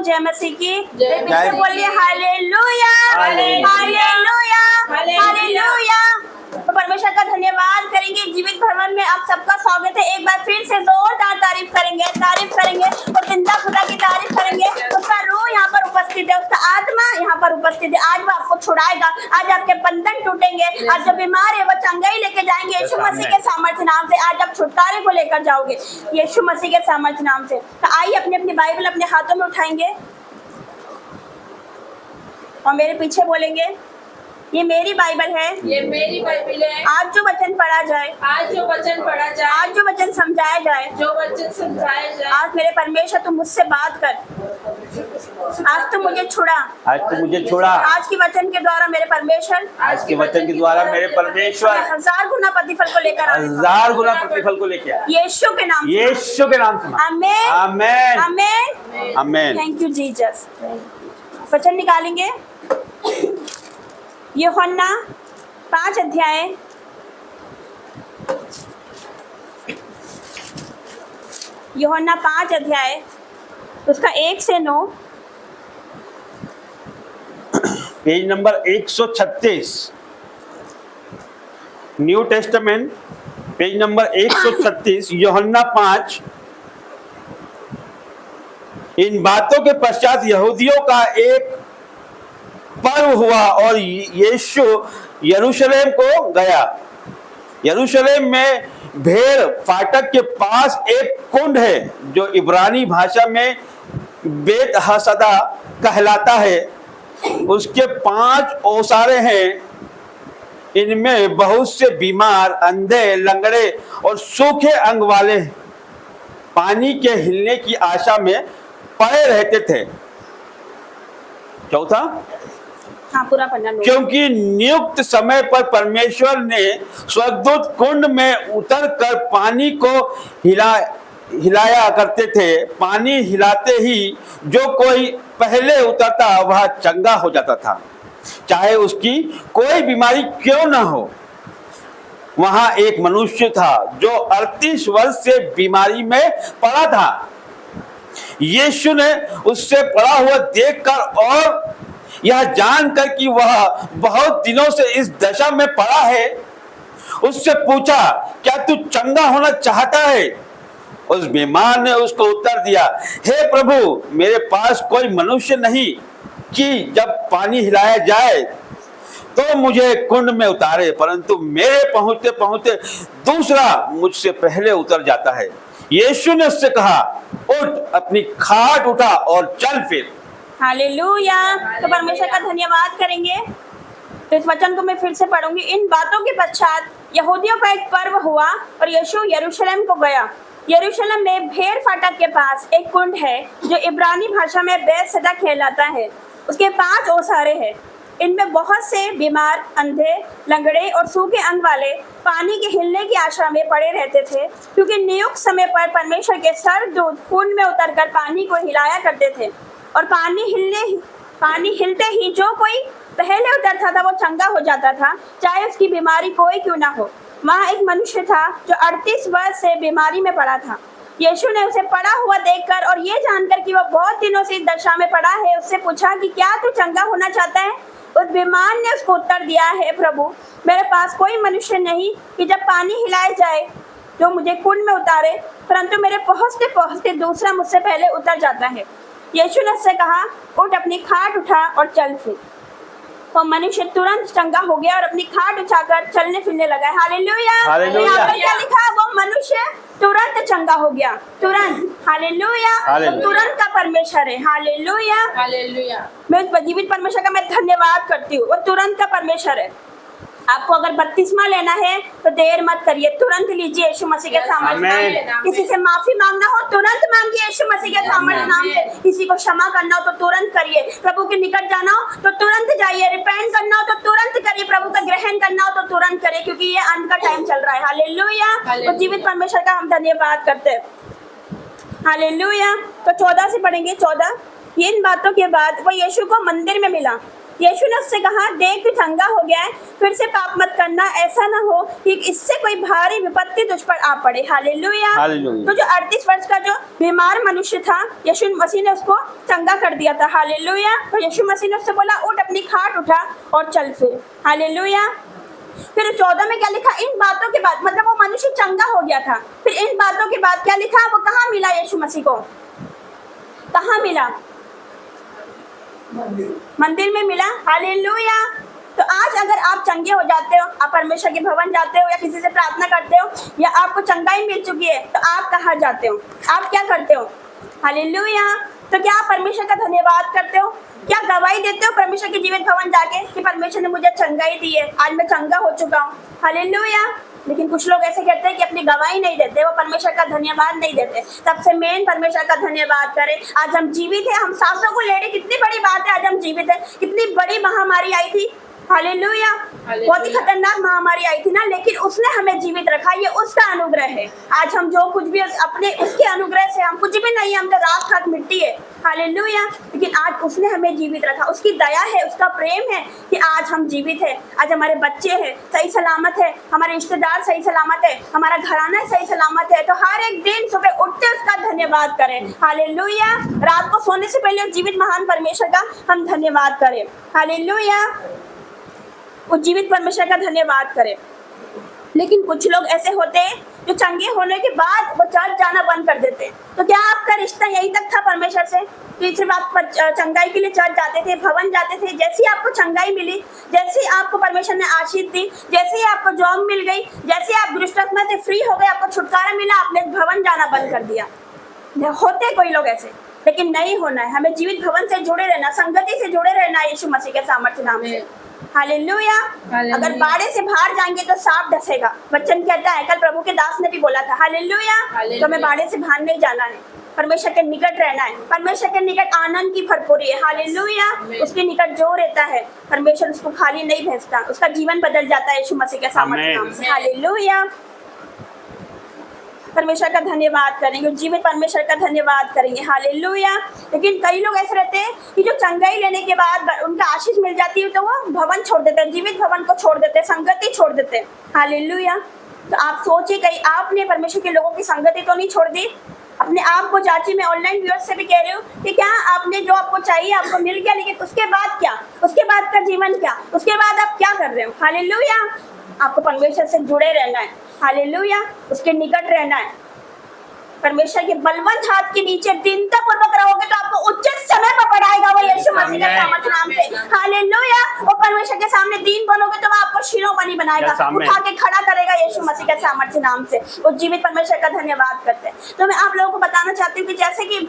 जय मसीह की जय। बोलिए हालेलुया हालेलुया हालेलुया। तो परमेश्वर का धन्यवाद करेंगे। जीवित भवन में आप सबका स्वागत है। एक बार फिर से जोरदार तारीफ करेंगे और जिंदा खुदा की तारीफ करेंगे। उसका रूह यहाँ पर उपस्थित है, उसका आत्मा यहाँ पर उपस्थित है। आज वो आपको छुड़ाएगा, आज आपके बंधन टूटेंगे, आज जो बीमार है वो चंगाई लेके जाएंगे यीशु मसीह के सामर्थ्य नाम से। आज आप छुटकारे को लेकर जाओगे यीशु मसीह के सामर्थ्य नाम से। तो आइए अपनी अपनी बाइबल अपने हाथों में उठाएंगे और मेरे पीछे बोलेंगे, ये मेरी बाइबल है, ये मेरी बाइबल है। आज जो वचन पढ़ा जाए, आज जो वचन पढ़ा जाए, आज जो वचन समझाया जाए, जो वचन समझाया जाए, आज मेरे परमेश्वर तुम मुझसे बात कर, आज तुम मुझे छुड़ा, आज तू मुझे छोड़ा। आज की वचन के द्वारा मेरे परमेश्वर, आज के वचन के द्वारा मेरे परमेश्वर 1000 गुना प्रतिफल को लेकर आए। 1000 गुना प्रतिफल को लेके आए। यीशु के नाम से, यीशु के नाम से। आमेन आमेन आमेन आमेन। Thank you Jesus. वचन निकालेंगे यूहन्ना 5 अध्याय यूहन्ना 5 अध्याय उसका 1 से 9। Page number 136, new testament, page number 136, यूहन्ना 5। इन बातों के पश्चात यहूदियों का एक पर्व हुआ और यीशु यरूशलेम को गया। यरूशलेम में भेड़ फाटक के पास एक कुंड है जो इब्रानी भाषा में बेत हसदा कहलाता है। उसके 5 ओसारे हैं। इनमें बहुत से बीमार, अंधे, लंगड़े और सूखे अंग वाले पानी के हिलने की आशा में पड़े रहते थे। चौथा, हाँ पूरा पढ़ना। क्योंकि नियुक्त समय पर परमेश्वर ने स्वर्गदूत कुंड में उतर कर पानी को हिलाया करते थे। पानी हिलाते ही जो कोई पहले उतरता वह चंगा हो जाता था, चाहे उसकी कोई बीमारी क्यों न हो। वहां एक मनुष्य था जो 38 वर्ष से बीमारी में पड़ा था। यीशु ने उससे पड़ा हुआ देखकर और यह जानकर कि वह बहुत दिनों से इस दशा में पड़ा है, उससे पूछा, क्या तू चंगा होना चाहता है? उस बीमार ने उसको उत्तर दिया, हे प्रभु, मेरे पास कोई मनुष्य नहीं कि जब पानी हिलाया जाए तो मुझे कुंड में उतारे, परंतु मेरे पहुंचते पहुंचते दूसरा मुझसे पहले उतर जाता है। यीशु ने उससे कहा, उठ, अपनी खाट उठा और चल फिर। हालेलुया। तो परमेश्वर का धन्यवाद करेंगे। तो इस वचन को मैं फिर से पढ़ूंगी। इन बातों के पश्चात यहूदियों का एक पर्व हुआ और यीशु यरूशलेम को गया। यरूशलेम में भेड़ फाटक के पास एक कुंड है जो इब्रानी भाषा में बेतहसदा कहलाता है। उसके 5 ओसारे हैं। इनमें बहुत से बीमार, अंधे, लंगड़े और सूखे अंग वाले पानी के हिलने की आशा में पड़े रहते थे, क्योंकि नियुक्त समय पर परमेश्वर के सरदूत कुंड में उतरकर पानी को हिलाया करते थे और पानी हिलते ही जो कोई पहले उतरता था वो चंगा हो जाता था, चाहे उसकी बीमारी कोई क्यों ना हो। वहाँ एक मनुष्य था जो 38 वर्ष से बीमारी में पड़ा था। यीशु ने उसे पड़ा हुआ देखकर और ये जानकर कि वह बहुत दिनों से इस दशा में पड़ा है, उससे पूछा कि क्या तू चंगा होना चाहता है? उस बीमार ने उसको उत्तर दिया, है प्रभु, मेरे पास कोई मनुष्य नहीं कि जब पानी हिलाया जाए जो मुझे कुंड में उतारे, परंतु मेरे पहुँचते पहुँचते दूसरा मुझसे पहले उतर जाता है। यीशु ने उससे कहा, उठ, अपनी खाट उठा और चल फिर। तो मनुष्य तुरंत चंगा हो गया और अपनी खाट उठाकर चलने फिरने लगा। हालेलुया। हालेलुया। यहाँ पर क्या लिखा? वो मनुष्य तुरंत चंगा हो गया, तुरंत। हालेलुया। तो तुरंत का परमेश्वर है। Hallelujah hallelujah. मैं जीवित परमेश्वर का मैं धन्यवाद करती हूँ। वो तुरंत का परमेश्वर है। आपको अगर बपतिस्मा लेना है तो देर मत करिए, तुरंत लीजिए यीशु मसीह के सामर्थ्य। किसी से माफी मांगना हो तुरंत मांगिए यीशु मसीह के सामर्थ्य नाम से। किसी को क्षमा करना हो तो तुरंत करिए। प्रभु के निकट जाना हो तो तुरंत जाइए। रिपेंट करना हो तो तुरंत करिए। प्रभु का ग्रहण करना हो तो तुरंत करिए, क्योंकि ये अंत का टाइम चल रहा है। हालेलुया। तो जीवित परमेश्वर का हम धन्यवाद करते हैं। हालेलुया। तो 14 से पढ़ेंगे। 14, इन बातों के बाद वो यीशु को मंदिर में मिला। यीशु ने उससे कहा, देख तू चंगा हो गया है, फिर से पाप मत करना, ऐसा ना हो कि इससे कोई भारी विपत्ति तुझ पर आ पड़े। हालेलुया। हालेलुया। तो जो 38 वर्ष का जो बीमार मनुष्य था, यीशु मसीह ने उसको चंगा कर दिया था। हालेलुया। तो यीशु मसीह ने उससे बोला, उठ, अपनी खाट उठा और चल फिर। हालेलुया। फिर 14 में क्या लिखा, इन बातों के बाद, मतलब वो मनुष्य चंगा हो गया था, फिर इन बातों के बाद क्या लिखा, वो कहाँ मिला यीशु मसीह को, कहाँ मिला, मंदिर में मिला। हालेलुया। तो आज अगर आप चंगे हो जाते हो, आप परमेश्वर के भवन जाते हो या किसी से प्रार्थना करते हो या आपको चंगाई मिल चुकी है, तो आप कहाँ जाते हो, आप क्या करते हो? हालेलुया। तो क्या आप परमेश्वर का धन्यवाद करते हो? क्या गवाही देते हो परमेश्वर के जीवित भवन जाके कि परमेश्वर ने मुझे चंगाई दी है, आज मैं चंगा हो चुका हूँ? हालेलुया। लेकिन कुछ लोग ऐसे कहते हैं कि अपनी गवाही नहीं देते, वो परमेश्वर का धन्यवाद नहीं देते। सबसे मेन परमेश्वर का धन्यवाद करें। आज हम जीवित हैं, हम सांसों को ले रहे, कितनी बड़ी बात है, आज हम जीवित हैं। कितनी बड़ी महामारी आई थी, हालेलुया, बहुत ही खतरनाक महामारी आई थी ना, लेकिन उसने हमें जीवित रखा, ये उसका अनुग्रह है। आज हम जो कुछ भी अपने उसके अनुग्रह से, हम कुछ भी नहीं, हम तो राख खाक मिट्टी है। हालेलुया। लेकिन आज उसने हमें जीवित रखा, उसकी दया है, उसका प्रेम है कि आज हम जीवित है। आज हमारे बच्चे हैं सही सलामत है, हमारे रिश्तेदार सही सलामत है, हमारा घराना सही सलामत है। तो हर एक दिन सुबह उठते उसका धन्यवाद करें। हालेलुया। रात को सोने से पहले जीवित महान परमेश्वर का हम धन्यवाद करें। हालेलुया। उस जीवित परमेश्वर का धन्यवाद करें। लेकिन कुछ लोग ऐसे होते हैं जो चंगे होने के बाद वो चर्च जाना बंद कर देते हैं। तो क्या आपका रिश्ता यहीं तक था परमेश्वर से कि सिर्फ आप चंगाई के लिए चर्च जाते थे, भवन जाते थे? जैसे ही आपको चंगाई मिली, जैसे ही आपको परमेश्वर ने आशीष दी, जैसे ही आपको जॉब मिल गई, जैसे आप दुष्टात्मा से फ्री हो गए, आपको छुटकारा मिला, आपने भवन जाना बंद कर दिया। होते कोई लोग ऐसे, लेकिन नहीं होना है। हमें जीवित भवन से जुड़े रहना, संगति से जुड़े रहना है यीशु मसीह के सामर्थ्य नाम से। हालेलुया। अगर बाड़े से बाहर जाएंगे तो सांप डसेगा, वचन कहता है। कल प्रभु के दास ने भी बोला था। हालेलुया। तो हमें बाड़े से बाहर नहीं जाना है, परमेश्वर के निकट रहना है। परमेश्वर के निकट आनंद की भरपूरी है। हालेलुया। उसके निकट जो रहता है परमेश्वर उसको खाली नहीं भेजता, उसका जीवन बदल जाता है यीशु मसीह के सामर्थ्य नाम से। हालेलुया। परमेश्वर का धन्यवाद करेंगे, जीवित परमेश्वर का धन्यवाद करेंगे। हालेलुया। लेकिन कई लोग ऐसे रहते हैं कि जो चंगाई लेने के बाद उनका आशीष मिल जाती है तो वो भवन छोड़ देते हैं, जीवित भवन को छोड़ देते हैं, संगति छोड़ देते हैं। हालेलुया। तो आप सोचिए, कहीं आपने परमेश्वर के लोगों की संगति तो नहीं छोड़ दी? अपने आप को चाची, मैं ऑनलाइन व्यूअर्स से भी कह रही हूँ कि क्या आपने जो आपको चाहिए आपको मिल गया, लेकिन उसके बाद क्या, उसके बाद का जीवन क्या, उसके बाद आप क्या कर रहे हो? हालेलुया। आपको परमेश्वर से जुड़े रहना है। हालेलुया। उसके निकट रहना है। परमेश्वर के बलवंत हाथ के नीचे दीनता पूर्वक रहोगे तो आपको उचित समय पर बढ़ाएगा वो यीशु मसीह के सामर्थ्य नाम से। हालेलुया। और परमेश्वर के सामने दीन बनोगे तो वो आपको शिरोमणि बनाएगा, उठा के खड़ा करेगा यीशु मसीह के सामर्थ्य नाम से। उस जीवित परमेश्वर का धन्यवाद करते हैं। तो मैं आप लोगों को बताना चाहती हूँ कि जैसे कि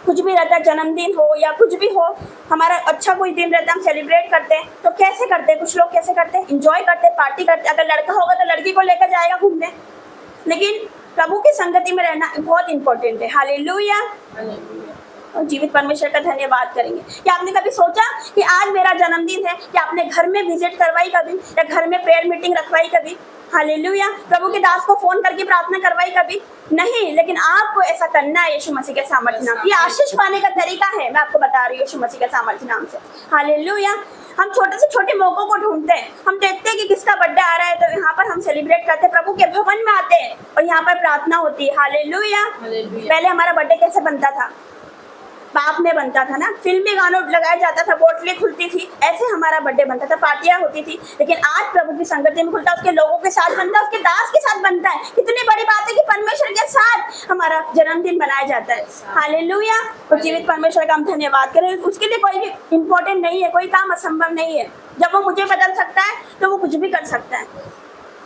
कुछ भी रहता है, जन्मदिन हो या कुछ भी हो, हमारा अच्छा कोई दिन रहता है, हम सेलिब्रेट करते हैं। तो कैसे करते हैं? कुछ लोग कैसे करते हैं? एंजॉय करते हैं, पार्टी करते हैं। अगर लड़का होगा तो लड़की को लेकर जाएगा घूमने, लेकिन प्रभु की संगति में रहना बहुत इंपॉर्टेंट है। हालेलुया। और जीवित परमेश्वर का धन्यवाद करेंगे। क्या आपने कभी सोचा कि आज मेरा जन्मदिन है, क्या आपने घर में विजिट करवाई कभी, या घर में प्रेयर मीटिंग रखवाई कभी? हालेलुया। प्रभु के दास को फोन करके प्रार्थना करवाई कभी? नहीं। लेकिन आपको ऐसा करना है यीशु मसीह के सामर्थ्य नाम से। ये आशीष पाने का तरीका है, मैं आपको बता रही हूँ यीशु मसीह के सामर्थ्य नाम से। हालेलुया। हम छोटे से छोटे मौकों को ढूंढते हैं। हम देखते हैं कि किसका बर्थडे आ रहा है तो यहाँ पर हम सेलिब्रेट करते हैं, प्रभु के भवन में आते हैं और यहाँ पर प्रार्थना होती है। हालेलुया। पहले हमारा बर्थडे कैसे बनता था? बाप में बनता था ना, फिल्मी गानों लगाया जाता था, बोतलें खुलती थी, ऐसे हमारा बर्थडे बनता था, पार्टियां होती थी। लेकिन आज प्रभु की संगति में खुलता है, उसके लोगों के साथ बनता है, उसके दास के साथ बनता है। कितनी बड़ी बात है कि परमेश्वर के साथ हमारा जन्मदिन मनाया जाता है। हालेलुया। और जीवित परमेश्वर का हम धन्यवाद करें। उसके लिए कोई भी इम्पोर्टेंट नहीं है, कोई काम असंभव नहीं है। जब वो मुझे बदल सकता है तो वो कुछ भी कर सकता है।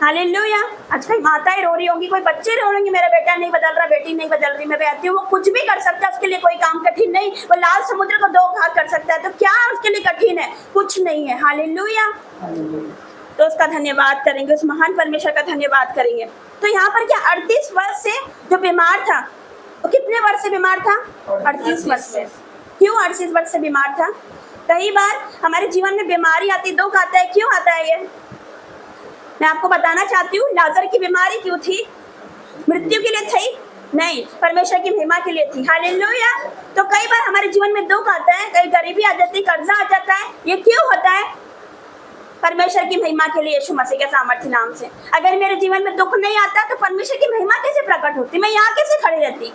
हालेलुया। आज कई माताएं रो रही होंगी, कोई बच्चे रो रहे होंगे, मेरा बेटा नहीं बदल रहा, बेटी नहीं बदल रही, मैं कहती हूँ वो कुछ भी कर सकता है, उसके लिए कोई काम कठिन नहीं। वो लाल समुद्र को 2 भाग कर सकता है, तो क्या उसके लिए कठिन है? कुछ नहीं है। हालेलुया। तो उसका धन्यवाद करेंगे, उस महान परमेश्वर का धन्यवाद करेंगे। तो यहाँ पर क्या 38 वर्ष से जो बीमार था, वो कितने वर्ष से बीमार था? 38 वर्ष से। क्यों 38 वर्ष से बीमार था? कई बार हमारे जीवन में बीमारी आती, दुख आता है। क्यों आता है ये? मैं आपको बताना चाहती हूँ। लाजर की बीमारी क्यों थी? मृत्यु के लिए थी? नहीं, परमेश्वर की महिमा के लिए थी। हालेलुया। तो कई बार हमारे जीवन में दुख आता है, कई गरीबी आ जाती है, कर्जा आ जाता है। ये क्यों होता है? परमेश्वर की महिमा के लिए यीशु मसीह के सामर्थ्य नाम से। अगर मेरे जीवन में दुख नहीं आता तो परमेश्वर की महिमा कैसे प्रकट होती? मैं यहाँ कैसे खड़ी रहती?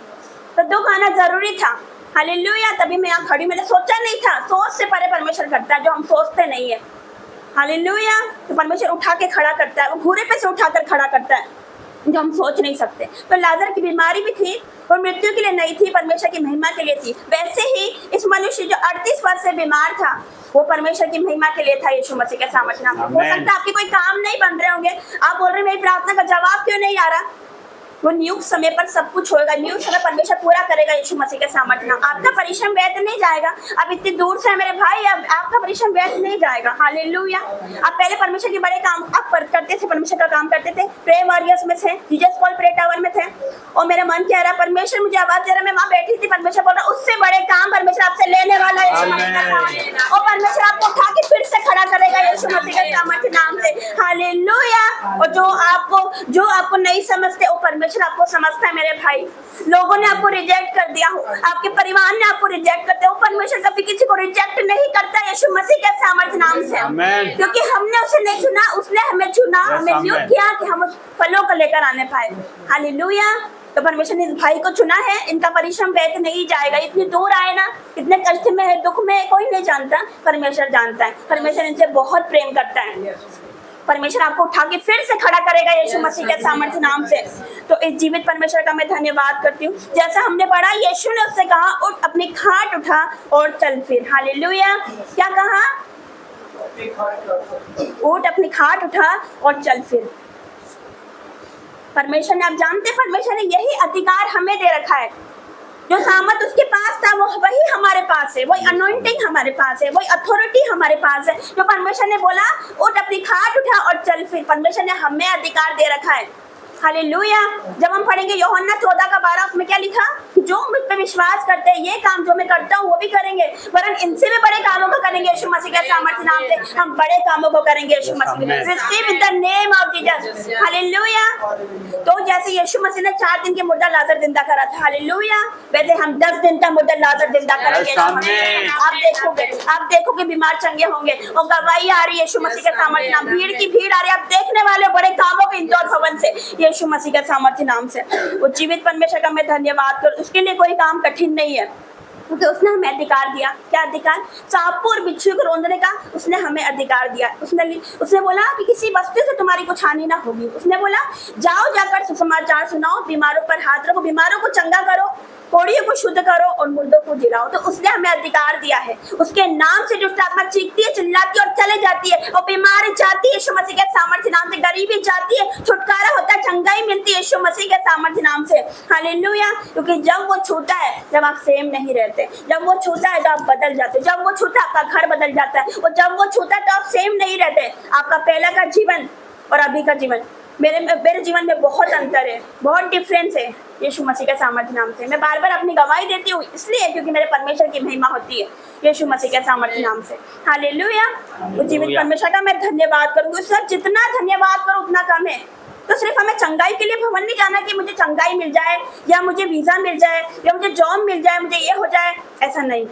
तो दुख आना जरूरी था। हालेलुया। तभी मैं यहाँ खड़ी, मैंने सोचा नहीं था। सोच से परे परमेश्वर करता है जो हम सोचते नहीं है। हालेलुया। तो परमेश्वर उठा के खड़ा करता है, वो घूरे पे से उठाकर खड़ा करता है जो हम सोच नहीं सकते। तो लाजर की बीमारी भी थी और मृत्यु के लिए नहीं थी, परमेश्वर की महिमा के लिए थी। वैसे ही इस मनुष्य जो 38 वर्ष से बीमार था, वो परमेश्वर की महिमा के लिए था, यीशु मसीह के सामर्थ्य नाम से। हो सकता है आपके कोई काम नहीं बन रहे होंगे, आप बोल रहे मेरी प्रार्थना का जवाब क्यों नहीं आ रहा? वो नियुक्त समय पर सब कुछ होगा, नियुक्त समय परमेश्वर पूरा करेगा यीशु मसीह के सामर्थ्य नाम। आपका परिश्रम व्यर्थ नहीं जाएगा। आप इतनी दूर से है मेरे भाई, अब आपका परिश्रम व्यर्थ नहीं जाएगा। हालेलुया। आप पहले परमेश्वर के बड़े काम आप करते थे, परमेश्वर का काम करते थे, प्रे वॉरियर्स में थे, जीसस कॉल प्रे टावर में थे। और मेरा मन कह रहा परमेश्वर मुझे आवाज दे रहा, मैं वहां बैठी थी, परमेश्वर बोल रहा उससे बड़े काम परमेश्वर आपसे लेने वाला है यीशु मसीह का सामर्थ्य। और परमेश्वर आपको उठा के फिर से खड़ा करेगा यीशु मसीह के सामर्थ्य नाम से। हालेलुया। और जो आपको नहीं समझते, वो परमेश्वर आपको समझता है मेरे भाई। लोगों ने आपको रिजेक्ट कर दिया हो, आपके परिवार ने आपको रिजेक्ट करते हो, परमेश्वर कभी किसी को रिजेक्ट नहीं करता यीशु मसीह के सामर्थ्य नाम से। क्योंकि हमने उसे नहीं चुना, उसने हमें चुना, हमें नियुक्त किया कि हम उस फलों को लेकर आने पाए। हालेलुया। तो परमेश्वर ने इस भाई को चुना है, इनका परिश्रम व्यर्थ नहीं जाएगा। इतनी दूर आए ना, कितने कष्ट में है, दुख में है, कोई नहीं जानता, परमेश्वर जानता है। परमेश्वर इनसे बहुत प्रेम करता है। परमेश्वर आपको उठा के फिर से खड़ा करेगा यीशु मसीह के सामर्थ्य नाम से। तो इस जीवित परमेश्वर का मैं धन्यवाद करती हूँ। जैसा हमने पढ़ा, यीशु ने उससे कहा उठ, अपनी खाट उठा और चल फिर। हालेलुया। क्या कहा? उठ, अपनी खाट उठा और चल फिर। परमेश्वर ने, आप जानते हैं परमेश्वर ने यही अधिकार हमें दे रखा है। जो सामर्थ उसके पास था वो वही हमारे पास है, वही अनॉइंटिंग हमारे पास है, वही अथॉरिटी हमारे पास है। जो परमेश्वर ने बोला उठ, अपनी खाट उठा और चल फिर, परमेश्वर ने हमें अधिकार दे रखा है। हालेलुया। जब हम पढ़ेंगे यूहन्ना 14:12, उसमें क्या लिखा कि जो मुझ पे विश्वास करते हैं, ये काम जो मैं करता हूँ वो भी करेंगे, वरन इनसे भी बड़े कामों को करेंगे यीशु मसीह के सामर्थ्य नाम से। हम बड़े कामों को करेंगे यीशु मसीह। Receive in the name of Jesus. हालेलुया। तो जैसे यीशु मसीह ने 4 दिन के मुर्दा लाजर जिंदा करा था, हालेलुया, वैसे हम 10 दिन का मुर्दा लाजर जिंदा करेंगे। आप देखोगे बीमार चंगे होंगे और गवाही आ रही है यीशु मसीह के सामर्थ्य नाम। भीड़ की भीड़ आ रही है, आप देखने वाले बड़े कामों के इंदौर भवन से यीशु मसीह के सामर्थ्य नाम से। वो जीवित परमेश्वर का मैं धन्यवाद करूं। उसके लिए कोई काम कठिन नहीं है, क्योंकि उसने हमें अधिकार दिया। क्या अधिकार? सांपों और बिच्छू को रोंदने का उसने हमें अधिकार दिया। उसने बोला कि किसी वस्तु से तुम्हारी कुछ हानि ना होगी। उसने बोला जाओ, जाकर सुसमाचार सुनाओ, बीमारों पर हाथ रखो, बीमारों को चंगा करो, कोड़ियों को शुद्ध करो और मुर्दों को जिलाओ। तो उसने हमें अधिकार दिया है। उसके नाम से दुष्ट आत्मा चीखती है, चिल्लाती है और चले जाती है, और बीमारी जाती है यीशु मसीह के सामर्थ्य नाम से। गरीबी जाती है, छुटकारा होता है, चंगाई मिलती है यीशु मसीह के सामर्थ्य नाम से। हालेलुया। क्योंकि जब वो छूता है, जब आप सेम नहीं रहते, जब वो छूता है तो आप बदल जाते, जब वो छूता है आपका घर बदल जाता है, और जब वो छूता है तो आप सेम नहीं रहते। आपका पहला का जीवन और अभी का जीवन, मेरे जीवन में बहुत अंतर है, बहुत डिफरेंस है यीशु मसीह के सामर्थ्य नाम से। मैं बार बार अपनी गवाही देती हूँ इसलिए क्योंकि मेरे परमेश्वर की महिमा होती है यीशु मसीह के सामर्थ्य नाम से। हालेलुया। वो जीवित परमेश्वर का मैं धन्यवाद करूँगी। उसका जितना धन्यवाद करूँ उतना कम है। तो सिर्फ हमें चंगाई के लिए भवन नहीं जाना कि मुझे चंगाई मिल जाए या मुझे वीजा मिल जाए या मुझे जॉब मिल जाए, मुझे ये हो जाए, ऐसा नहीं।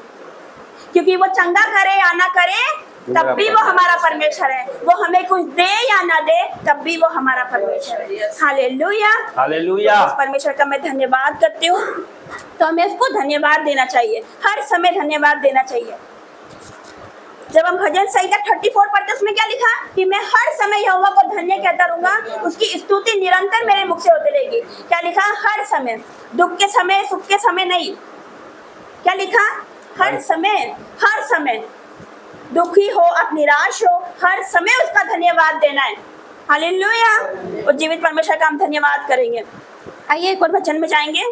क्योंकि वो चंगा करे या ना करे तब भी वो हमारा परमेश्वर है। वो हमें कुछ दे या ना दे तब भी वो हमारा परमेश्वर है। हालेलुया। हालेलुया। परमेश्वर का मैं धन्यवाद करती हूँ। तो हमें उसको धन्यवाद देना चाहिए, हर समय धन्यवाद देना चाहिए। जब हम भजन संहिता 34 पढ़ते उसमें क्या लिखा कि मैं हर समय यहोवा को धन्य कहता रहूंगा, उसकी स्तुति निरंतर मेरे मुख से होती रहेगी। क्या लिखा? हर समय, दुख के समय, सुख के समय नहीं। क्या लिखा? हर समय, हर समय, दुखी हो, आप निराश हो, हर समय उसका धन्यवाद देना है। हालेलुया। और जीवित परमेश्वर का हम धन्यवाद करेंगे। आइए एक और वचन में जाएंगे।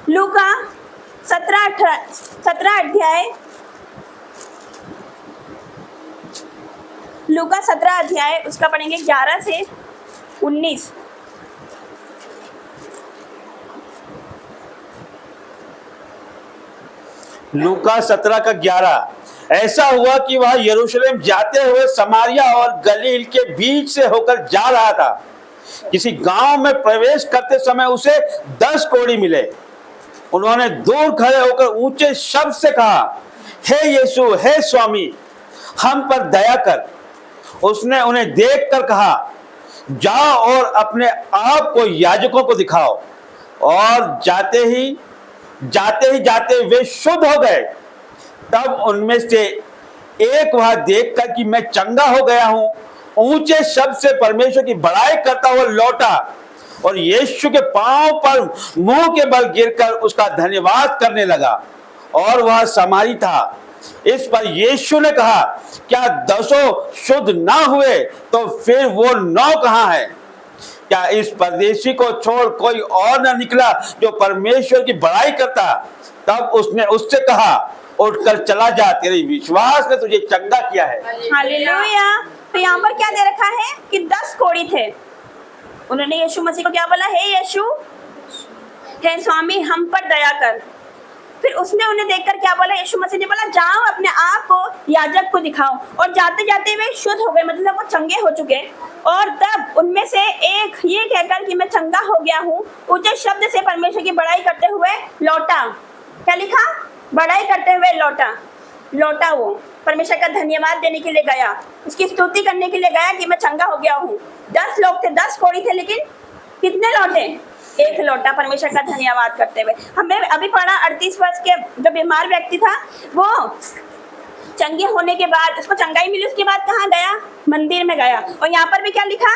लूका 17 अध्याय, लूका 17 अध्याय उसका पढ़ेंगे 11 से 19। लूका 17 का 11। ऐसा हुआ कि वह यरूशलेम जाते हुए समारिया और गलील के बीच से होकर जा रहा था। किसी गांव में प्रवेश करते समय उसे 10 कोढ़ी मिले। उन्होंने दूर खड़े होकर ऊंचे शब्द से कहा, हे यीशु, हे स्वामी, हम पर दया कर। उसने उन्हें देखकर कहा, जाओ और अपने आप को याजकों को दिखाओ। और जाते वे शुद्ध हो गए। तब उनमें से एक वह देखकर कि मैं चंगा हो गया हूं, ऊंचे शब्द से परमेश्वर की बड़ाई करता हुआ लौटा और यीशु के पांव पर मुंह के बल गिरकर उसका धन्यवाद करने लगा। और वह सामरी था। इस पर यीशु ने कहा, क्या 10 शुद्ध ना हुए तो फिर वो 9 कहां है? क्या इस परदेशी को छोड़ कोई और न निकला जो परमेश्वर की बड़ाई करता? तब उसने उससे कहा, उठकर चला जा, तेरे विश्वास ने तुझे चंगा किया है। हालेलुया। तो यहाँ पर क्या दे रखा है कि 10 कोढ़ी थे। उन्होंने यीशु मसीह को क्या बोला, हे यीशु, हे स्वामी, हम पर दया कर। फिर उसने उन्हें देखकर क्या बोला, यीशु मसीह ने बोला, जाओ अपने आप को याजक को दिखाओ। और जाते जाते वे शुद्ध हो गए, मतलब वो चंगे हो चुके। और तब उनमें से एक ये कहकर कि मैं चंगा हो गया हूँ, ऊंचे शब्द से परमेश्वर की बड़ाई करते हुए लौटा। क्या लिखा? बड़ाई करते हुए लौटा। वो परमेश्वर का धन्यवाद देने के लिए गया, उसकी स्तुति करने के लिए गया कि मैं चंगा हो गया हूँ। 10 लोग थे, 10 कोढ़ी थे, लेकिन कितने लौटे? एक लौटा, परमेश्वर का धन्यवाद करते हुए। हमने अभी पढ़ा 38 वर्ष के जो बीमार व्यक्ति था, वो चंगे होने के बाद, उसको चंगाई मिली, उसके बाद कहाँ गया? मंदिर में गया। और यहाँ पर भी क्या लिखा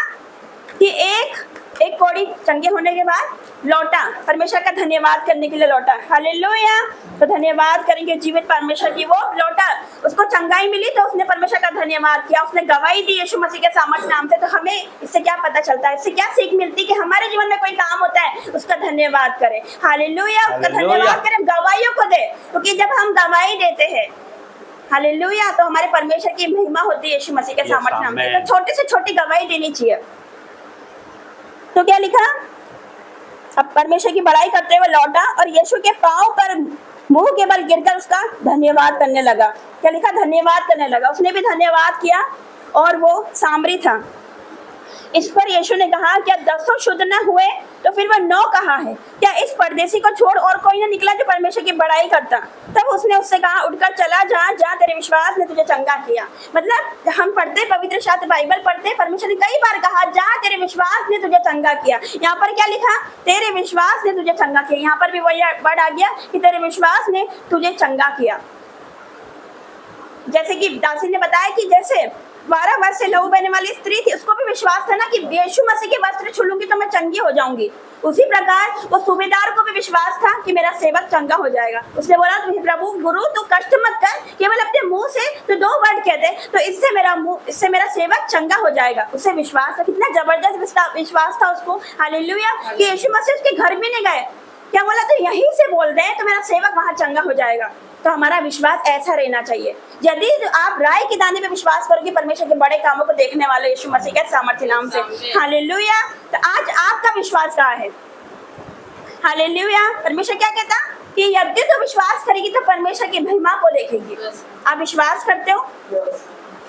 कि एक कोढ़ी चंगे होने के बाद लौटा, परमेश्वर का धन्यवाद करने के लिए लौटा। हालेलुया। तो धन्यवाद करेंगे जीवित परमेश्वर की। वो लौटा, उसको चंगाई मिली तो उसने परमेश्वर का धन्यवाद किया, उसने गवाही दी यीशु मसीह के सामर्थ्य नाम से। तो हमें इससे क्या पता चलता है, इससे क्या सीख मिलती है कि हमारे जीवन में कोई काम होता है उसका धन्यवाद करें। हालेलुया। उसका धन्यवाद करें, गवाहियों को दे, क्योंकि जब हम गवाही देते हैं, हालेलुया, तो हमारे परमेश्वर की महिमा होती है यीशु मसीह के सामर्थ्य नाम से। तो छोटे से छोटी गवाही देनी चाहिए। तो क्या लिखा? अब परमेश्वर की बड़ाई करते हुए लौटा और यीशु के पांव पर मुंह के बल गिरकर उसका धन्यवाद करने लगा। क्या लिखा? धन्यवाद करने लगा। उसने भी धन्यवाद किया और वो सामरी था। इस पर यीशु ने कहा, क्या 10 शुद्ध न हुए तो फिर वह 9 कहाँ है? क्या इस परदेशी को छोड़ और कोई न निकला जो परमेश्वर की बड़ाई करता? तब उसने उससे कहा, उठकर चला जा, तेरे विश्वास ने तुझे चंगा किया। मतलब हम पढ़ते, पवित्र शास्त्र बाइबल पढ़ते, परमेश्वर ने कई बार कहा, जा, तेरे विश्वास ने तुझे चंगा किया। यहाँ पर क्या लिखा? तेरे विश्वास ने तुझे चंगा किया। यहाँ पर भी वही वर्ड आ गया कि तेरे विश्वास ने तुझे चंगा किया। जैसे कि दासी ने बताया कि जैसे 12 वर्ष से लहू बहने वाली स्त्री थी, उसको भी विश्वास था ना कि यीशु मसीह के वस्त्र छू लूंगी तो मैं चंगी हो जाऊंगी। उसी प्रकार वो सूबेदार को भी विश्वास था कि मेरा सेवक चंगा हो जाएगा। उसने बोला, प्रभु गुरु तू कष्ट मत कर, केवल अपने मुंह से तो 2 वर्ड कह दे तो इससे मेरा सेवक चंगा हो जाएगा। उसे विश्वास था, कितना जबरदस्त विश्वास था उसको। हालेलुया। कि यीशु मसीह उसके घर भी नहीं गए, क्या बोला? तो यहीं से बोल दे तो मेरा सेवक वहां चंगा हो जाएगा। तो हमारा विश्वास ऐसा रहना चाहिए। यदि आप राय के दाने पे विश्वास करोगे, परमेश्वर के बड़े कामों को देखने वाले यीशु मसीह के सामर्थ्य नाम से। हालेलुया। तो आज आपका विश्वास कहाँ है? हालेलुया। परमेश्वर क्या कहता कि यदि तो विश्वास करेगी तो परमेश्वर की महिमा को देखेगी। आप विश्वास करते हो?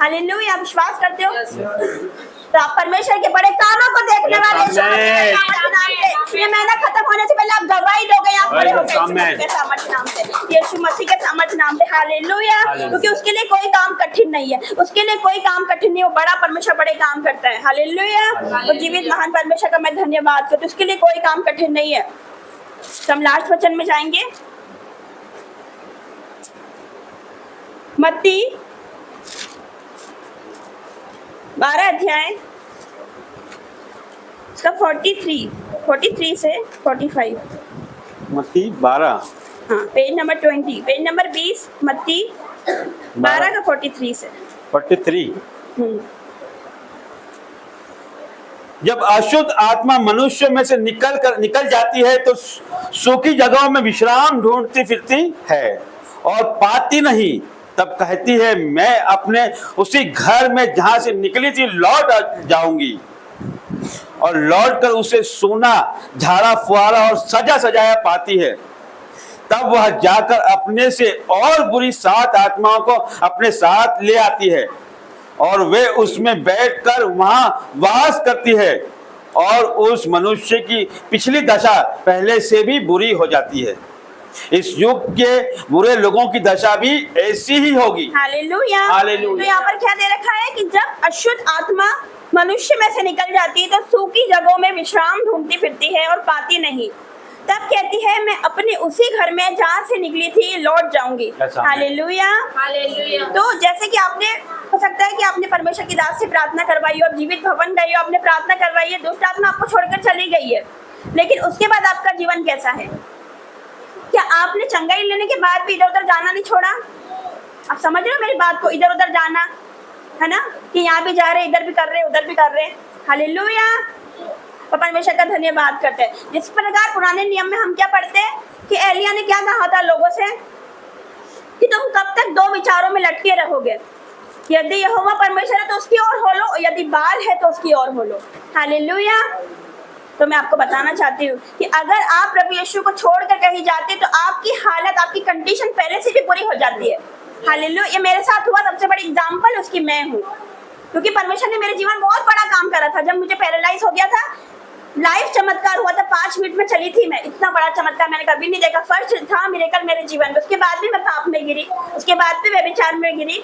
हालेलुया। आप विश्वास करते हो? तो आप परमेश्वर के बड़े कामों को देखने वाले यीशु मसीह के सामर्थ्य नाम से। ये महीना खत्म होने से पहले आप गवाही दोगे, आप खड़े होकर यीशु मसीह के सामर्थ्य नाम से, यीशु मसीह के सामर्थ्य नाम से। हालेलुया। क्योंकि उसके लिए कोई काम कठिन नहीं है, उसके लिए कोई काम कठिन नहीं, वो बड़ा परमेश्वर बड़े काम करता है। हालेलुया। तो जीवित महान परमेश्वर का मैं धन्यवाद करती हूँ, उसके लिए कोई काम कठिन नहीं है। तो हम लास्ट वचन में जाएंगे, मत्ती 12 अध्याय इसका 43 से 45। मत्ती 12, हाँ, पेज नंबर 20, पेज नंबर 20, मत्ती 12 का 43 से 43। जब अशुद्ध आत्मा मनुष्य में से निकल जाती है तो सूखी जगहों में विश्राम ढूंढती फिरती है और पाती नहीं। तब कहती है, मैं अपने उसी घर में जहां से निकली थी लौट जाऊंगी। और लौटकर उसे सोना, झाड़ा फुहारा और सजा सजाया पाती है। तब वह जाकर अपने से और बुरी 7 आत्माओं को अपने साथ ले आती है और वे उसमें बैठकर वहां वास करती है और उस मनुष्य की पिछली दशा पहले से भी बुरी हो जाती है। इस युग के बुरे लोगों की दशा भी ऐसी ही होगी। हालेलुया। हालेलुया। तो यहाँ पर क्या दे रखा है कि जब अशुद्ध आत्मा मनुष्य में से निकल जाती है तो सूखी जगहों में विश्राम ढूंढती फिरती है और पाती नहीं। तब कहती है मैं अपने उसी घर में जहाँ से निकली थी लौट जाऊंगी। ऐसा है। हालेलुया। हालेलुया। तो जैसे कि आपने हो सकता है कि आपने परमेश्वर की दास से प्रार्थना करवाई हो, जीवित भवन गई हो, आपने प्रार्थना करवाई है, दुष्ट आत्मा आपको छोड़कर चली गई है, लेकिन उसके बाद आपका जीवन कैसा है? क्या आपने चंगाई लेने के बाद भी इधर उधर जाना नहीं छोड़ा? आप समझ रहे हो मेरी बात को? इधर उधर जाना है ना, कि यहाँ भी जा रहे, इधर भी कर रहे, उधर भी कर रहे। हालेलुया। और परमेश्वर का धन्यवाद करते हैं। जिस प्रकार पुराने नियम में हम क्या पढ़ते हैं कि एलिया ने क्या कहा था लोगों से कि तुम कब तक दो विचारों में लटके रहोगे, यदि यहोवा परमेश्वर है तो उसकी ओर हो लो, यदि बाल है तो उसकी ओर हो लो। हालेलुया। तो मैं आपको बताना चाहती हूँ कि अगर आप प्रभु यीशु को छोड़कर कहीं जाते तो आपकी हालत, आपकी कंडीशन पहले से भी बुरी हो जाती है। हालेलुया। ये मेरे साथ हुआ, सबसे बड़ी एग्जांपल उसकी मैं हूँ, क्योंकि परमेश्वर ने मेरे जीवन में बहुत बड़ा काम करा था। जब मुझे पैरालाइज हो गया था, लाइव चमत्कार हुआ था, 5 मिनट में चली थी मैं। इतना बड़ा चमत्कार मैंने कभी नहीं देखा। फर्स्ट था मिरेकल मेरे जीवन में। उसके बाद भी मैं पाप में गिरी, उसके बाद भी व्यभिचार में गिरी,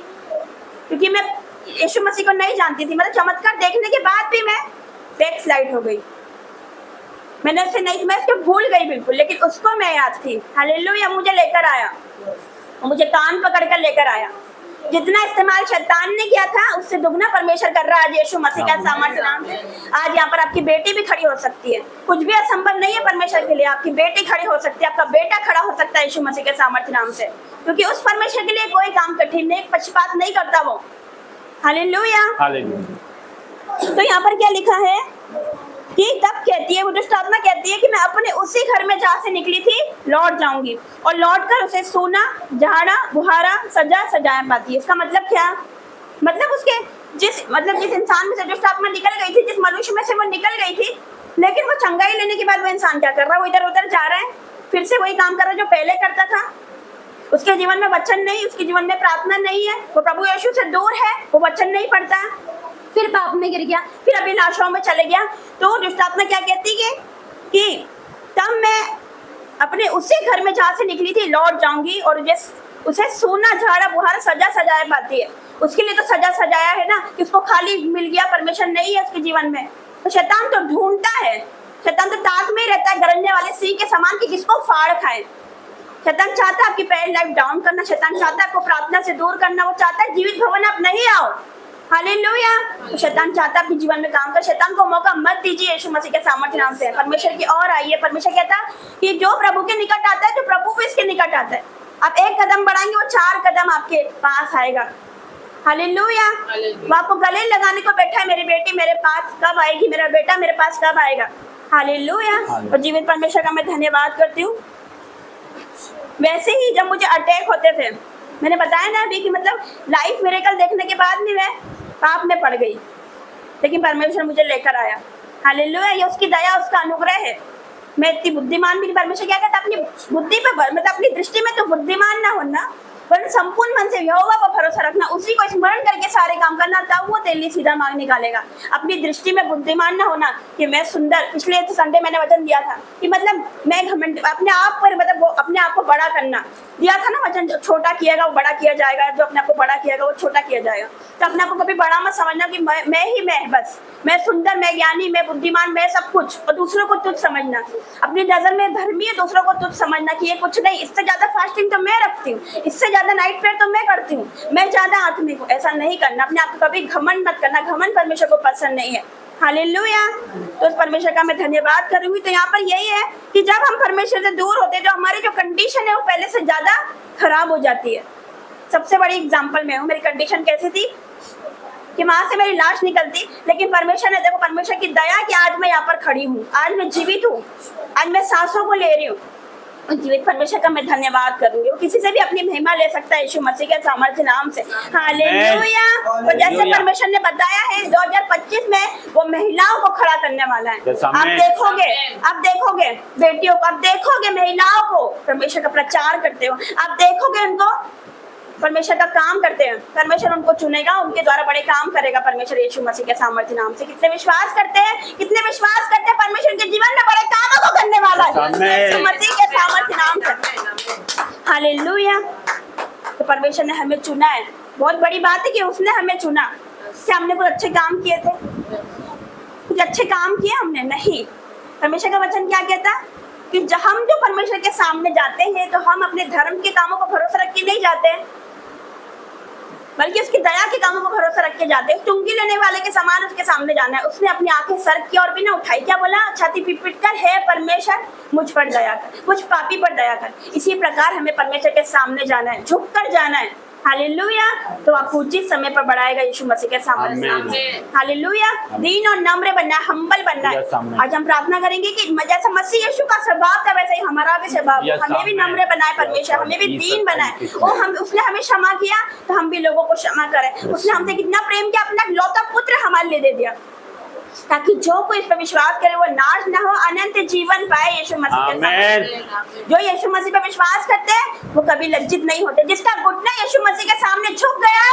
क्योंकि मैं यीशु मसीह को नहीं जानती थी। मतलब चमत्कार देखने के बाद भी मैं बैक स्लाइड हो गई। मैंने उससे नहीं, मैं उसको भूल गई बिल्कुल, लेकिन उसको मैं याद थी। हालेलुया। मुझे लेकर आया, मुझे कान पकड़कर लेकर आया। जितना इस्तेमाल शैतान ने किया था उससे दुगना परमेश्वर कर रहा है आज यीशु मसीह का सामर्थ्य नाम से। आज यहाँ पर आपकी बेटी भी खड़ी हो सकती है। कुछ भी असंभव नहीं है परमेश्वर के लिए। आपकी बेटी खड़ी हो सकती है, आपका बेटा खड़ा हो सकता है यीशु मसीह के सामर्थ्य नाम से, क्योंकि उस परमेश्वर के लिए कोई काम कठिन नहीं, पक्षपात नहीं करता वो। हालेलुया। हालेलुया। तो यहाँ पर क्या लिखा है कि तब कहती है वो दुष्ट आत्मा कहती है कि मैं अपने उसी घर में जहाँ से निकली थी लौट जाऊंगी, और लौटकर उसे सोना, झाड़ा, बुहारा, सजाया पाती है। इसका मतलब क्या? मतलब उसके जिस इंसान में से दुष्ट आत्मा निकल गई थी, जिस मनुष्य में से वो निकल गई थी, लेकिन वो चंगाई लेने के बाद वो इंसान क्या कर रहा है? वो इधर उधर जा रहा है, फिर से वही काम कर रहा है जो पहले करता था। उसके जीवन में वचन नहीं, उसके जीवन में प्रार्थना नहीं है, वो प्रभु यीशु से दूर है, वो वचन नहीं पढ़ता, फिर पाप में गिर गया, फिर अभिलाषाओं में चले गया। तो दुष्ट आत्मा क्या कहती है कि तब मैं अपने उसी घर में जहाँ से निकली थी लौट जाऊंगी, और उसे सोना, झाड़ा, बुहारा, सजाया पाती है। उसके लिए तो सजाया है ना, कि उसको खाली मिल गया, परमेश्वर नहीं है उसके जीवन में। तो शैतान तो ढूंढता है, शैतान तो ताक में ही रहता है गरजने वाले सिंह के समान, कि किसको फाड़ खाए। शैतान चाहता है आपकी पैर लाइफ डाउन करना, शैतान चाहता है आपको प्रार्थना से दूर करना, वो चाहता है जीवित भवन आप नहीं आओ। हालेलुया। तो शैतान चाहता है अपने जीवन में काम कर। शैतान को मौका मत दीजिए यीशु मसीह के सामर्थ्य नाम से। परमेश्वर की ओर आइए। परमेश्वर कहता है कि जो प्रभु के निकट आता है, जो प्रभु को इसके निकट आता है, आप एक कदम बढ़ाएंगे वो 4 कदम आपके पास आएगा। हालेलुया। वो आपको गले लगाने को बैठा है, मेरी बेटी मेरे पास कब आएगी, मेरा बेटा मेरे पास कब आएगा। हालेलुया। और जीवित परमेश्वर का मैं धन्यवाद करती हूँ। वैसे ही जब मुझे अटैक होते थे, मैंने बताया ना अभी कि मतलब लाइफ मिरेकल देखने के बाद भी मैं पाप में पड़ गई, लेकिन परमेश्वर मुझे लेकर आया। हालेलुया। ये उसकी दया, उसका अनुग्रह है। मैं इतनी बुद्धिमान भी नहीं। परमेश्वर क्या कहता है? अपनी बुद्धि पे, मतलब अपनी दृष्टि में तो बुद्धिमान ना होना, पर संपूर्ण मन से यहोवा पर भरोसा रखना, उसी को स्मरण करके सारे काम करना, तब वो तेरे लिए सीधा मार्ग निकालेगा। अपनी दृष्टि में बुद्धिमान ना होना कि मैं सुंदर। पिछले संडे मैंने वचन दिया था कि मतलब मैं घमंड, अपने आप पर, मतलब वो अपने आप को बड़ा करना दिया था ना वचन। जो छोटा किएगा वो बड़ा किया जाएगा, जो अपने आप को बड़ा किएगा वो छोटा किया जाएगा। तो अपने आप को कभी बड़ा मत समझना कि मैं ही मैं, बस मैं सुंदर, मैं ज्ञानी, मैं बुद्धिमान, मैं सब कुछ, और दूसरों को तुच्छ समझना। अपनी नजर में धर्मी है, दूसरों को तुच्छ समझना कि ये कुछ नहीं, इससे ज्यादा फास्टिंग तो मैं रखती हूँ, इससे ज्यादा नाइट प्रेयर तो मैं करती हूँ, मैं ज्यादा आत्मिक हूँ। ऐसा नहीं करना। अपने आप को कभी घमंड मत करना। घमंड परमेश्वर को पसंद नहीं है। हालेलुया। तो उस परमेश्वर का मैं धन्यवाद करूंगी। तो यहाँ पर यही है कि जब हम परमेश्वर से दूर होते हैं, जो हमारी जो कंडीशन है वो पहले से ज्यादा खराब हो जाती है। सबसे बड़ी एग्जाम्पल मैं हूँ। मेरी कंडीशन कैसी थी कि वहां से मेरी लाश निकलती, लेकिन परमेश्वर ने, देखो परमेश्वर की दया कि आज मैं यहाँ पर खड़ी हूँ, आज मैं जीवित हूँ, आज मैं सांसों को ले रही हूँ। जीवित परमेश्वर का मैं धन्यवाद करूंगी। वो किसी से भी अपनी महिमा ले सकता है यीशु मसीह के सामर्थ्य नाम से। हालेलुया। तो जैसे परमेश्वर ने बताया है 2025 में वो महिलाओं को खड़ा करने वाला है। आप देखोगे बेटियों को, आप देखोगे महिलाओं को परमेश्वर का प्रचार करते हो, आप देखोगे उनको परमेश्वर का काम करते हैं। परमेश्वर उनको चुनेगा, उनके द्वारा बड़े काम करेगा परमेश्वर यीशु मसीह के सामर्थ्य नाम से। कितने विश्वास करते हैं, कितने विश्वास करते हैं परमेश्वर के जीवन में बड़े कामों को करने वाला है यीशु मसीह के सामर्थ्य नाम से। हालेलुया। तो परमेश्वर ने हमें चुना है। बहुत बड़ी बात है कि उसने हमें चुना। क्या हमने कुछ अच्छे काम किए थे? कुछ अच्छे काम किए हमने? नहीं। परमेश्वर का वचन क्या कहता है कि जब हम जो परमेश्वर के सामने जाते हैं तो हम अपने धर्म के कामों पर भरोसा रख के नहीं जाते, बल्कि उसकी दया के कामों पर भरोसा रख के जाते हैं। चुंगी लेने वाले के समान उसके सामने जाना है। उसने अपनी आंखें सर की और भी ना उठाई, क्या बोला? छाती पीट कर, हे परमेश्वर मुझ पर दया कर, मुझ पापी पर दया कर। इसी प्रकार हमें परमेश्वर के सामने जाना है, झुक कर जाना है। हालेलुया। तो आपको उचित समय पर बढ़ाएगा यीशु मसीह के सामने। हालेलुया। दीन और नम्र बनना है, हम्बल बनना है। आज हम प्रार्थना करेंगे कि जैसा मसीह यीशु का स्वभाव था वैसे ही हमारा भी स्वभाव हो। हमें भी नम्र बनाए परमेश्वर, हमें भी दीन बनाए। उसने हमें क्षमा किया तो हम भी लोगों को क्षमा करें। उसने हमसे कितना प्रेम किया, अपना लौता पुत्र हमारे लिए दे दिया, ताकि जो कोई इस पर विश्वास करे वो नाश न हो, अनंत जीवन पाए यीशु मसीह के सामने। जो यीशु मसीह पर विश्वास करते हैं वो कभी लज्जित नहीं होते। जिसका घुटना यीशु मसीह के सामने झुक गया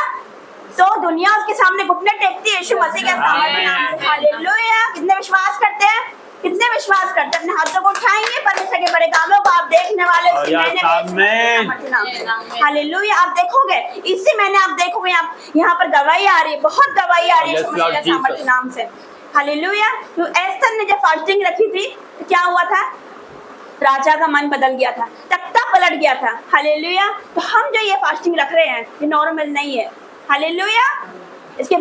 तो दुनिया उसके सामने घुटने टेकती है यीशु मसीह के सामने। हालेलुया। कितने विश्वास करते हैं? कितने विश्वास करते हैं? अपने हाथों को उठाएंगे, परमेश्वर के बड़े कामों को आप देखने वाले। हालेलुया। आप देखोगे, इससे मैंने आप देखोगे यहाँ पर गवाही आ रही है, बहुत गवाही आ रही है यीशु मसीह के सामर्थ्य नाम से। हालेलुया। तो एस्थर ने जब फास्टिंग रखी थी तो क्या हुआ था? राजा का मन बदल गया था, तख्ता पलट गया था। हालेलुया। तो हम जो ये फास्टिंग रख रहे हैं ये नॉर्मल नहीं है। हालेलुया। उसके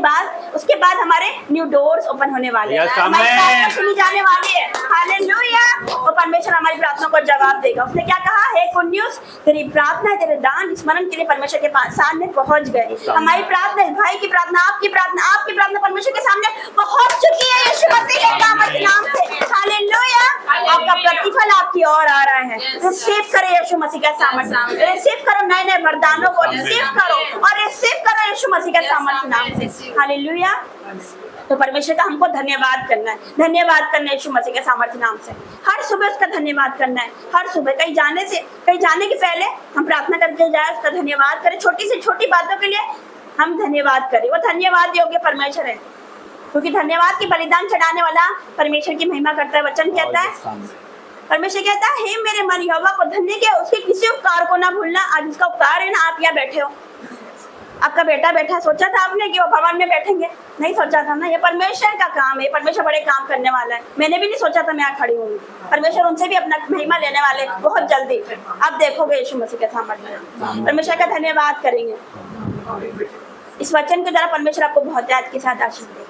बाद हमारे न्यू डोर्स ओपन होने वाले हैं, हमारी प्रार्थना सुनी जाने वाली है। हालेलुया। और परमेश्वर हमारी प्रार्थना को जवाब देगा। उसने क्या कहा? हे गुड न्यूज़, तेरी प्रार्थना, तेरे दान स्मरण के लिए परमेश्वर के पास सामने पहुंच गए। हमारी प्रार्थना, भाई की प्रार्थना, आपकी प्रार्थना परमेश्वर के सामने पहुंच चुकी है यीशु मसीह के नाम से। हालेलुया। आपका प्रतिफल आपकी ओर आ रहा है। रिसीव करें यीशु मसीह के सामर्थ्य, रिसीव करो नए वरदानों को, रिसीव करो और रिसीव करो यीशु मसीह के सामर्थ्य नाम से। हालेलुया। तो परमेश्वर का हमको धन्यवाद करना है, धन्यवाद करना है यीशु मसीह के सामर्थ्य नाम से। हर सुबह उसका धन्यवाद करना है। हर सुबह कहीं जाने के पहले हम प्रार्थना करके जाए, उसका धन्यवाद करें। छोटी से छोटी बातों के लिए हम धन्यवाद करें। वो धन्यवाद योग्य परमेश्वर है, क्योंकि धन्यवाद की बलिदान चढ़ाने वाला परमेश्वर की महिमा करता है। वचन कहता है, परमेश्वर कहता है, हे मेरे मन यहोवा को धन्य किया, उसके किसी उपकार को ना भूलना। आज उसका उपकार है ना, आप यहाँ बैठे हो, आपका बेटा बैठा। सोचा था आपने कि वो भवन में बैठेंगे? नहीं सोचा था ना। ये परमेश्वर का काम है, परमेश्वर बड़े काम करने वाला है। मैंने भी नहीं सोचा था मैं यहाँ खड़ी हूँ। परमेश्वर उनसे भी अपना महिमा लेने वाले बहुत जल्दी। आप देखोगे यीशु मसीह के सामर्थ्य। परमेश्वर का धन्यवाद करेंगे। इस वचन के द्वारा परमेश्वर आपको बहुत याद के साथ आशीष दे।